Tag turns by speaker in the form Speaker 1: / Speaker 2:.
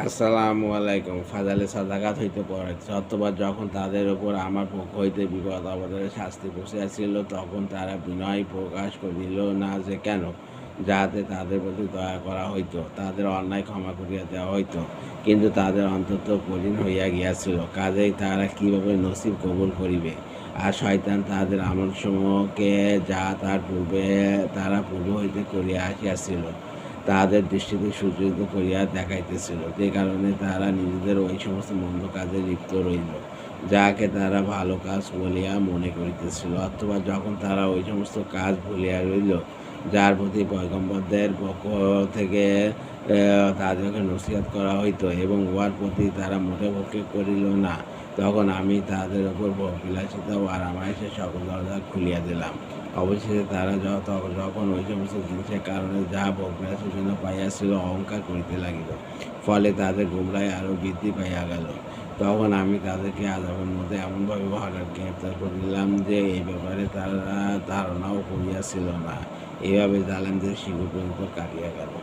Speaker 1: আসসালামু আলাইকুম। ফাজালে সাদাকাত হইতে পড়েছে অথবা যখন তাদের উপর আমার পক্ষ হইতে বিপদ আপদের শাস্তি বসিয়াছিল, তখন তারা বিনয় প্রকাশ করিল না যে কেন, যাহাতে তাদের প্রতি দয়া করা হইত, তাদের অন্যায় ক্ষমা করিয়া দেওয়া হইত। কিন্তু তাদের অন্তত কঠিন হইয়া গিয়াছিল, কাজেই তারা কিভাবে নসিব কবুল করিবে। আর শয়তান তাহাদের আমলসমূহকে যা তারা পূর্ব হইতে করিয়া আসিয়াছিল তাহাদের দৃষ্টিতে সুচরিত করিয়া দেখাইতেছিল, যে কারণে তারা নিজেদের ওই সমস্ত মন্দ কাজে লিপ্ত রইল, যাহাকে তারা ভালো কাজ বলিয়া মনে করিতেছিল। অথবা যখন তারা ওই সমস্ত কাজ ভুলিয়া রইল, যার প্রতি পয়গম্বরদের পক্ষ থেকে তাদেরকে নসিহত করা হইত, এবং উহার প্রতি তারা মোটে ভক্ষে করিল না, তখন আমি তাদের উপর বিলাসিতা ও আরামায়েশের সকল দরজা খুলিয়া দিলাম। অবশেষে তারা যখন ওই সমস্ত জিনিসের কারণে যাহা ভোগবিলাসের জন্য পাইয়াছিল অহংকার করিতে লাগিল, ফলে তাদের গোমরাহি আরও বৃদ্ধি পাইয়া গেল। তখন আমি তাদেরকে আযাবের মধ্যে এমনভাবে হঠাৎ গ্রেপ্তার করিলাম যে এই ব্যাপারে তারা ধারণাও করিয়াছিল না। এইভাবে জালেমদের শিকড় পর্যন্ত কাটিয়া গেল।